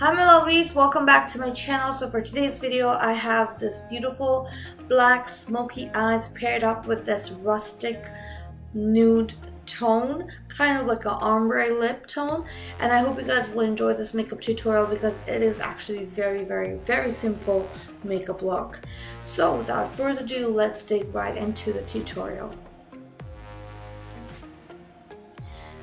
Hi my lovelies, welcome back to my channel. So for today's video I have this beautiful black smoky eyes paired up with this rustic nude tone, kind of like an ombre lip tone, and I hope you guys will enjoy this makeup tutorial because it is actually very simple makeup look. So without further ado, let's dig right into the tutorial.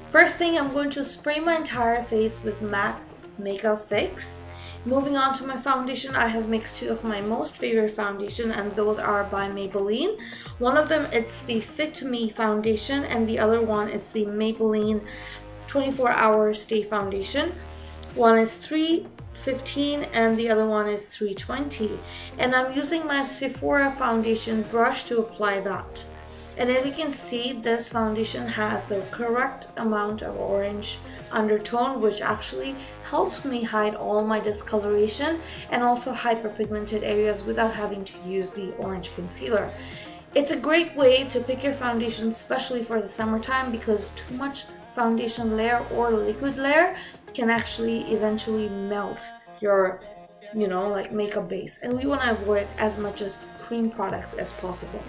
First thing, I'm going to spray my entire face with matte makeup fix. Moving on to my foundation, I have mixed two of my most favorite foundation, and those are by Maybelline. One of them, it's the Fit Me foundation, and the other one is the Maybelline 24-hour stay foundation. One is $3.15 and the other one is $3.20, and I'm using my Sephora foundation brush to apply that. And as you can see, this foundation has the correct amount of orange undertone, which actually helped me hide all my discoloration and also hyperpigmented areas without having to use the orange concealer. It's a great way to pick your foundation, especially for the summertime, because too much foundation layer or liquid layer can actually eventually melt your like makeup base, and we want to avoid as much as cream products as possible.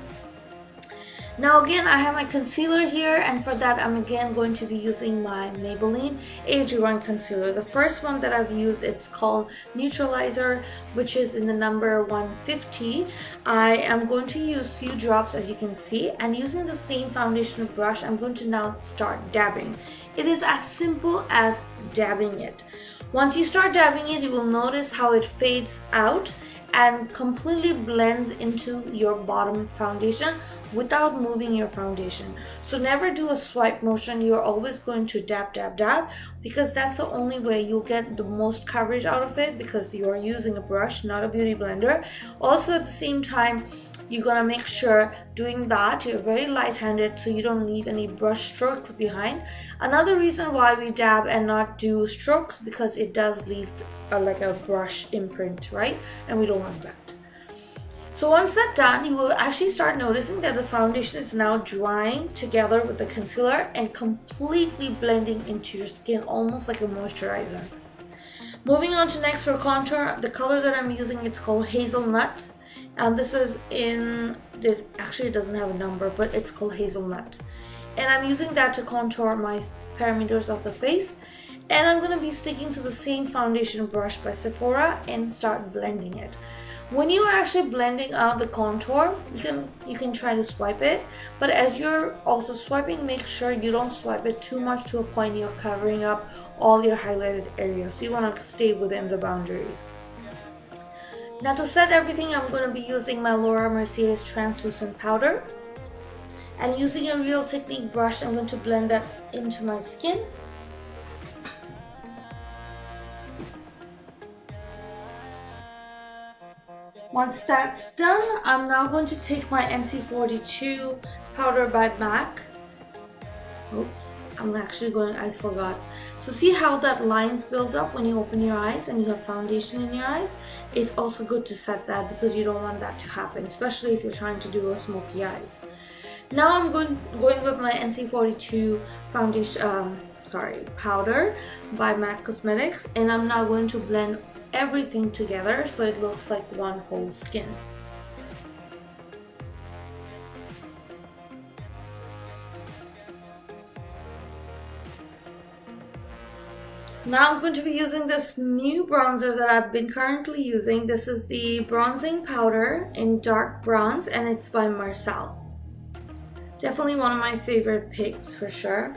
Now again, I have my concealer here, and for that I'm again going to be using my Maybelline Age-Rewind concealer. The first one that I've used, it's called Neutralizer, which is in the number 150. I am going to use few drops, as you can see, and using the same foundation brush, I'm going to now start dabbing. It is as simple as dabbing it. Once you start dabbing it, you will notice how it fades out and completely blends into your bottom foundation without moving your foundation. So never do a swipe motion. You're always going to dab, because that's the only way you'll get the most coverage out of it, because you are using a brush, not a beauty blender. Also at the same time, you're gonna make sure doing that you're very light-handed so you don't leave any brush strokes behind. Another reason why we dab and not do strokes, because it does leave like a brush imprint, right? And we don't want that. So once that's done, you will actually start noticing that the foundation is now drying together with the concealer and completely blending into your skin, almost like a moisturizer. Moving on to next for contour, the color that I'm using, it's called Hazelnut, and this is actually it doesn't have a number, but it's called Hazelnut, and I'm using that to contour my perimeters of the face. And I'm going to be sticking to the same foundation brush by Sephora and start blending it. When you are actually blending out the contour, you can try to swipe it, but as you're also swiping, make sure you don't swipe it too much to a point you're covering up all your highlighted areas. So you want to stay within the boundaries. Now to set everything, I'm going to be using my Laura Mercier's translucent powder, and using a Real Technique brush, I'm going to blend that into my skin. Once that's done, I'm now going to take my NC42 powder by MAC. Oops, I forgot. So see how that lines builds up when you open your eyes and you have foundation in your eyes? It's also good to set that because you don't want that to happen, especially if you're trying to do a smoky eyes. Now I'm going with my NC42 foundation, powder by MAC Cosmetics, and I'm now going to blend everything together so it looks like one whole skin. Now I'm going to be using this new bronzer that I've been currently using. This is the bronzing powder in dark bronze, and it's by Marcelle. Definitely one of my favorite picks for sure.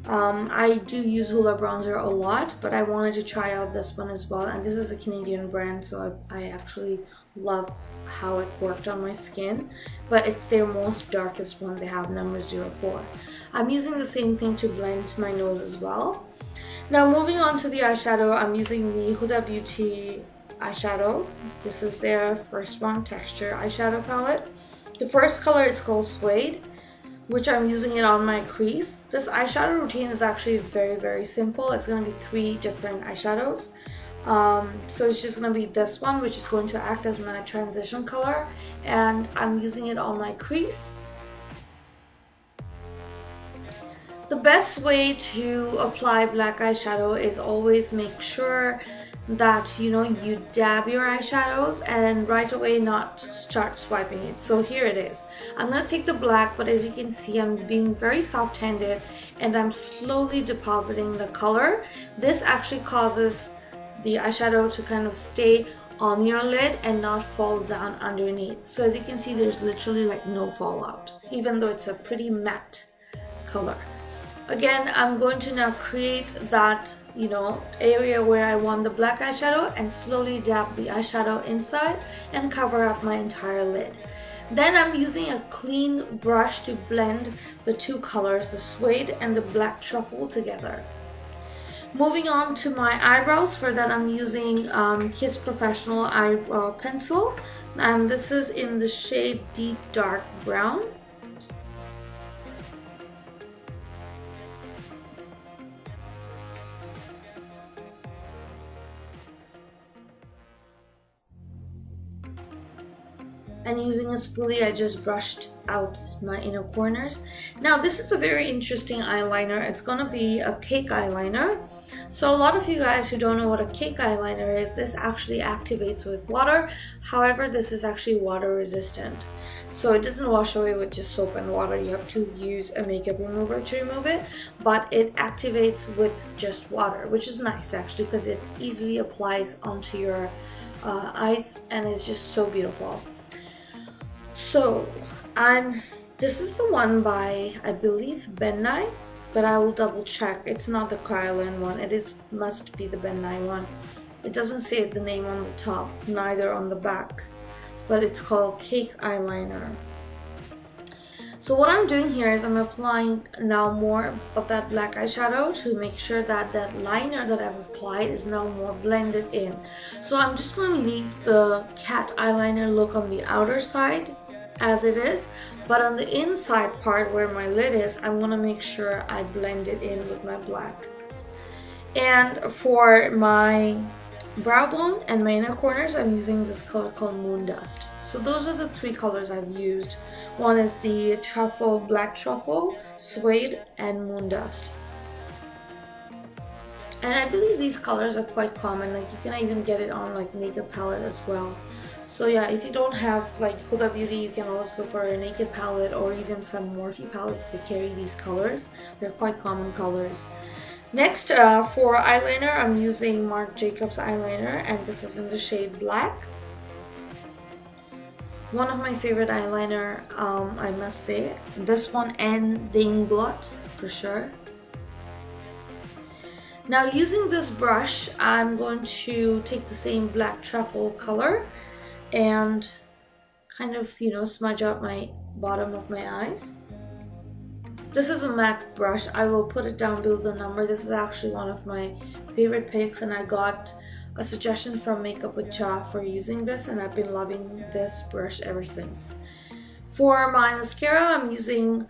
I do use Huda bronzer a lot, but I wanted to try out this one as well, and this is a Canadian brand, so I actually love how it worked on my skin, but it's their most darkest one. They have number 04. I'm using the same thing to blend my nose as well. Now moving on to the eyeshadow, I'm using the Huda Beauty eyeshadow. This is their first one, texture eyeshadow palette. The first color is called Suede, which I'm using it on my crease. This eyeshadow routine is actually very simple. It's going to be 3 different eyeshadows. So it's just going to be this one, which is going to act as my transition color, and I'm using it on my crease. The best way to apply black eyeshadow is always make sure that you dab your eyeshadows and right away not start swiping it. So here it is. I'm gonna take the black, but as you can see, I'm being very soft-handed and I'm slowly depositing the color. This actually causes the eyeshadow to kind of stay on your lid and not fall down underneath. So as you can see, there's literally like no fallout, even though it's a pretty matte color. Again, I'm going to now create that area where I want the black eyeshadow and slowly dab the eyeshadow inside and cover up my entire lid. Then I'm using a clean brush to blend the two colors, the suede and the black truffle, together. Moving on to my eyebrows. For that, I'm using Kiss Professional Eyebrow Pencil, and this is in the shade Deep Dark Brown. And using a spoolie, I just brushed out my inner corners. Now this is a very interesting eyeliner. It's gonna be a cake eyeliner. So a lot of you guys who don't know what a cake eyeliner is, this actually activates with water. However, this is actually water resistant. So it doesn't wash away with just soap and water. You have to use a makeup remover to remove it, but it activates with just water, which is nice actually because it easily applies onto your eyes and it's just so beautiful. So this is the one by, I believe, Ben Nye, but I will double check. It's not the Kryolan one. It must be the Ben Nye one. It doesn't say the name on the top, neither on the back, but it's called Cake Eyeliner. So what I'm doing here is I'm applying now more of that black eyeshadow to make sure that that liner that I've applied is now more blended in. So I'm just going to leave the cat eyeliner look on the outer side as it is, but on the inside part where my lid is, I'm going to make sure I blend it in with my black. And for my brow bone and my inner corners, I'm using this color called Moon Dust. So those are the three colors I've used. One is the truffle, black truffle, suede, and Moon Dust. And I believe these colors are quite common. Like you can even get it on like makeup palette as well. So yeah, if you don't have like Huda Beauty, you can always go for a naked palette or even some Morphe palettes that carry these colors. They're quite common colors. Next, for eyeliner, I'm using Marc Jacobs eyeliner, and this is in the shade Black. One of my favorite eyeliner, I must say. This one and the Inglot, for sure. Now, using this brush, I'm going to take the same black truffle color and kind of, smudge out my bottom of my eyes. This is a MAC brush. I will put it down below the number. This is actually one of my favorite picks, and I got a suggestion from Makeup with Cha for using this, and I've been loving this brush ever since. For my mascara, I'm using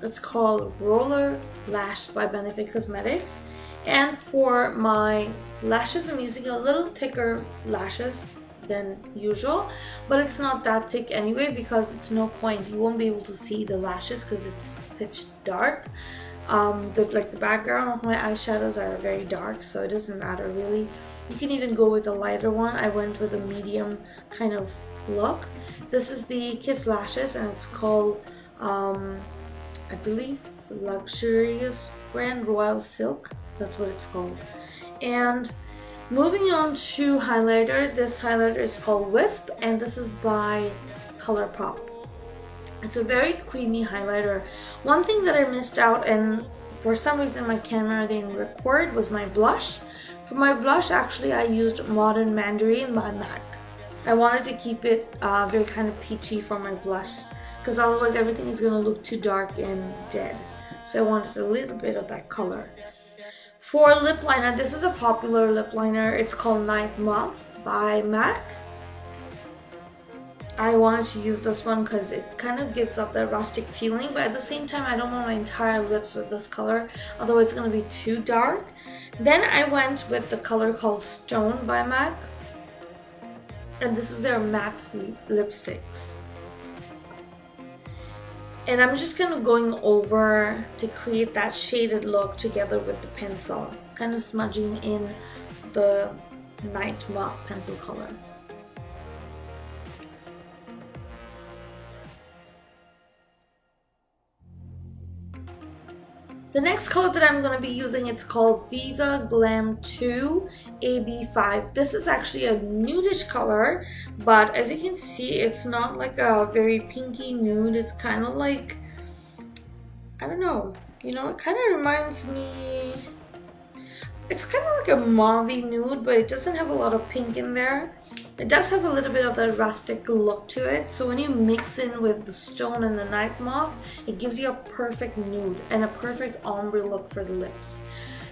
it's called Roller Lash by Benefit Cosmetics, and for my lashes, I'm using a little thicker lashes than usual, but it's not that thick anyway because it's no point. You won't be able to see the lashes because it's pitch dark. The background of my eyeshadows are very dark, so it doesn't matter really. You can even go with a lighter one. I went with a medium kind of look. This is the Kiss Lashes, and it's called I believe Luxurious brand, Royal Silk. That's what it's called. And moving on to highlighter, this highlighter is called WISP, and this is by Colourpop. It's a very creamy highlighter. One thing that I missed out, and for some reason my camera didn't record, was my blush. For my blush, actually, I used Modern Mandarin by MAC. I wanted to keep it very kind of peachy for my blush, because otherwise everything is going to look too dark and dead. So I wanted a little bit of that color. For lip liner, this is a popular lip liner. It's called Night Moth by MAC. I wanted to use this one because it kind of gives up that rustic feeling, but at the same time, I don't want my entire lips with this color, although it's going to be too dark. Then I went with the color called Stone by MAC, and this is their matte lipsticks. And I'm just kind of going over to create that shaded look together with the pencil, kind of smudging in the Night Moth pencil color. The next color that I'm going to be using, it's called Viva Glam 2 AB5. This is actually a nudish color, but as you can see, it's not like a very pinky nude. It's kind of like, I don't know, you know, it kind of reminds me, it's kind of like a mauve nude, but it doesn't have a lot of pink in there. It does have a little bit of that rustic look to it, so when you mix in with the stone and the Night Moth, it gives you a perfect nude and a perfect ombre look for the lips.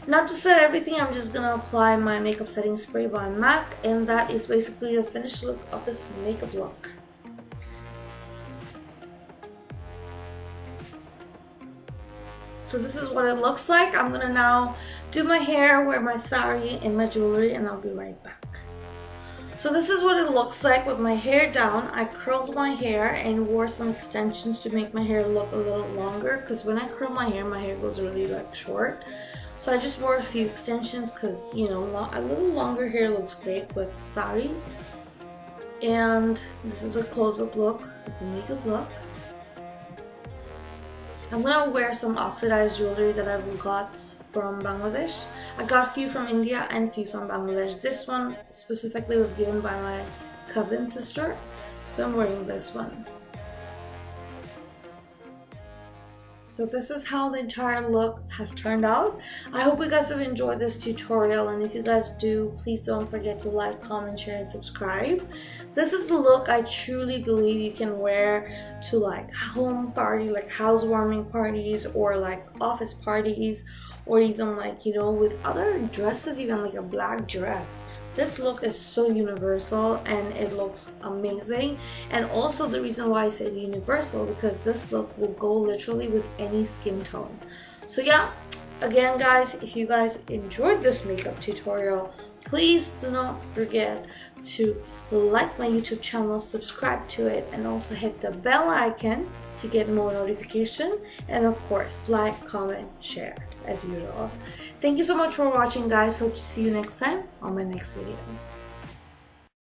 Now to set everything, I'm just going to apply my makeup setting spray by MAC, and that is basically the finished look of this makeup look. So this is what it looks like. I'm going to now do my hair, wear my sari and my jewelry, and I'll be right back. So this is what it looks like with my hair down. I curled my hair and wore some extensions to make my hair look a little longer, because when I curl my hair goes really like short. So I just wore a few extensions because, you know, a little longer hair looks great with sari. And this is a close-up look of the makeup look. I'm gonna wear some oxidized jewelry that I got from Bangladesh. I got a few from India and a few from Bangladesh. This one specifically was given by my cousin sister, so I'm wearing this one. So this is how the entire look has turned out. I hope you guys have enjoyed this tutorial, and if you guys do, please don't forget to like, comment, share, and subscribe. This is the look I truly believe you can wear to like home party, like housewarming parties, or like office parties, or even like, you know, with other dresses, even like a black dress. This look is so universal and it looks amazing. And also the reason why I said universal, because this look will go literally with any skin tone. So yeah, again guys, if you guys enjoyed this makeup tutorial, please do not forget to like my YouTube channel, subscribe to it, and also hit the bell icon to get more notification, and of course like, comment, share as usual. Thank you so much for watching guys. Hope to see you next time on my next video.